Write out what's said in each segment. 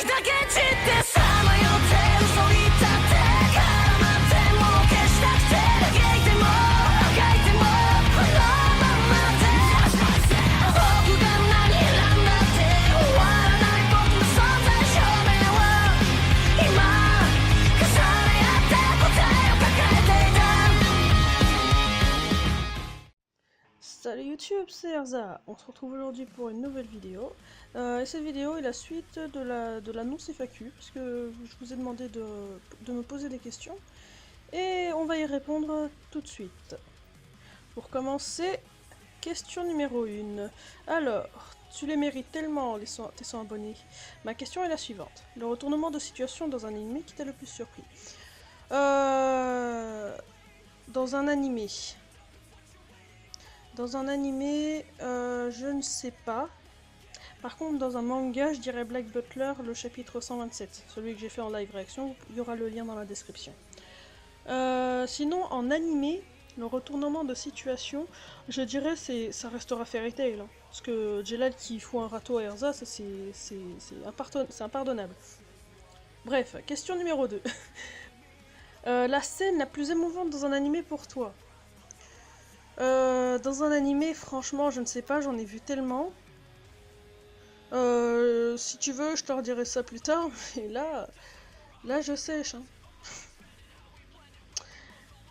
だけ散ってさまよって嘘言ったって絡まっても消したくて嘆いてもあがいてもこのままで僕が何選んだって終わらない僕の存在証明は今重ね合って答えを抱えていた。 Salut YouTube, c'est Erza. On se retrouve aujourd'hui pour une nouvelle vidéo. Et cette vidéo est la suite de l'annonce FAQ, puisque je vous ai demandé de me poser des questions. Et on va y répondre tout de suite. Pour commencer, question numéro 1. Alors, tu les mérites tellement, tes 100 abonnés. Ma question est la suivante. Le retournement de situation dans un anime qui t'a le plus surpris. Dans un animé... je ne sais pas. Par contre, dans un manga, je dirais Black Butler, le chapitre 127. Celui que j'ai fait en live réaction, il y aura le lien dans la description. Sinon, en animé, le retournement de situation, je dirais ça restera Fairy Tail. Hein. Parce que Jelal qui fout un râteau à Erza, c'est impardonnable. Bref, question numéro 2. La scène la plus émouvante dans un animé pour toi? Dans un animé, franchement, je ne sais pas, j'en ai vu tellement. Si tu veux, je te redirai ça plus tard, mais là je sèche. Hein.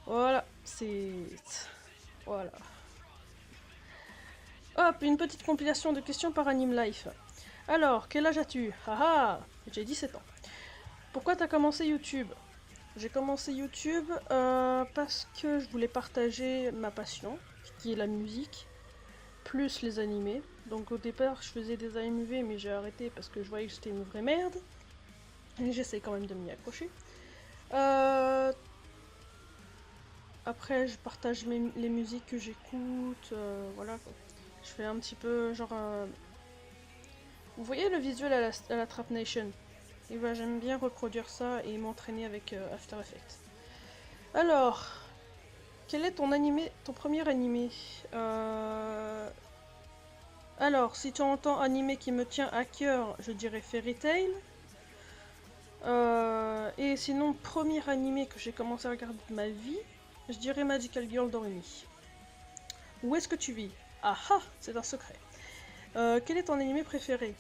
Voilà, voilà. Hop, une petite compilation de questions par Anime Life. Alors, quel âge as-tu? Haha, j'ai 17 ans. Pourquoi t'as commencé YouTube? J'ai commencé YouTube parce que je voulais partager ma passion, qui est la musique, plus les animés. Donc au départ, je faisais des AMV, mais j'ai arrêté parce que je voyais que j'étais une vraie merde. Et j'essaie quand même de m'y accrocher. Après, je partage les musiques que j'écoute, voilà quoi. Je fais un petit peu genre... Vous voyez le visuel à la Trap Nation? Et ben, j'aime bien reproduire ça et m'entraîner avec After Effects. Alors, quel est ton premier animé? Alors, si tu entends animé qui me tient à cœur, je dirais Fairy Tail. Et sinon, premier animé que j'ai commencé à regarder de ma vie, je dirais Magical Girl Doremi. Où est-ce que tu vis? Ah ah, c'est un secret. Quel est ton animé préféré?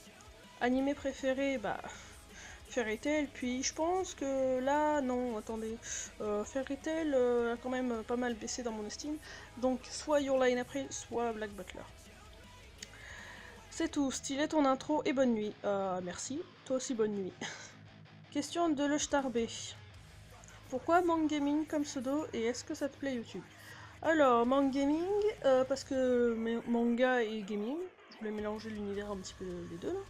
Animé préféré, bah... Fairy Tail, puis je pense que là, non, attendez, Fairy Tail a quand même pas mal baissé dans mon estime, donc soit Your Lie in April, soit Black Butler. C'est tout, stylé ton intro et bonne nuit. Merci, toi aussi bonne nuit. Question de Le Starbé. Pourquoi Mangaming comme pseudo et est-ce que ça te plaît YouTube? Alors, Mangaming, parce que manga et gaming, je voulais mélanger l'univers un petit peu les deux là.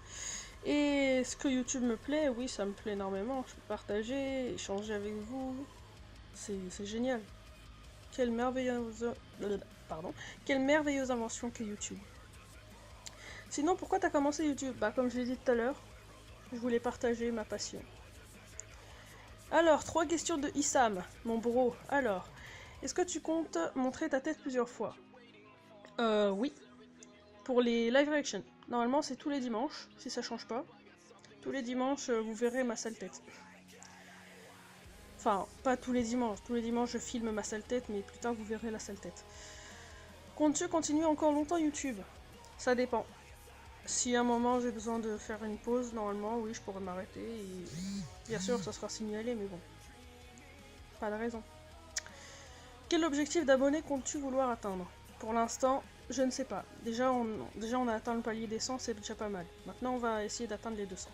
Et ce que YouTube me plaît, oui, ça me plaît énormément. Je peux partager, échanger avec vous. C'est génial. Quelle merveilleuse... Quelle merveilleuse invention qu'est YouTube. Sinon, pourquoi t'as commencé YouTube? Bah, comme je l'ai dit tout à l'heure, je voulais partager ma passion. Alors, 3 questions de Issam, mon bro. Alors, est-ce que tu comptes montrer ta tête plusieurs fois? Oui. Pour les live reactions. Normalement, c'est tous les dimanches, si ça change pas. Tous les dimanches, vous verrez ma sale tête. Enfin, pas tous les dimanches. Tous les dimanches, je filme ma sale tête, mais plus tard, vous verrez la sale tête. Comptes-tu continuer encore longtemps YouTube? Ça dépend. Si à un moment, j'ai besoin de faire une pause, normalement, oui, je pourrais m'arrêter. Et... bien sûr, ça sera signalé, mais bon. Pas de raison. Quel objectif d'abonnés comptes-tu vouloir atteindre? Pour l'instant, je ne sais pas. Déjà, on a atteint le palier des 100, c'est déjà pas mal. Maintenant, on va essayer d'atteindre les 200.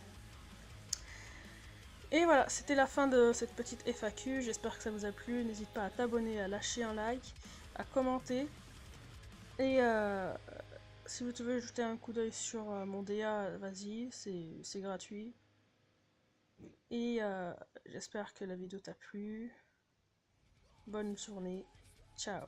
Et voilà, c'était la fin de cette petite FAQ. J'espère que ça vous a plu. N'hésite pas à t'abonner, à lâcher un like, à commenter. Et si vous voulez jeter un coup d'œil sur mon DA, vas-y, c'est gratuit. Et j'espère que la vidéo t'a plu. Bonne journée. Ciao.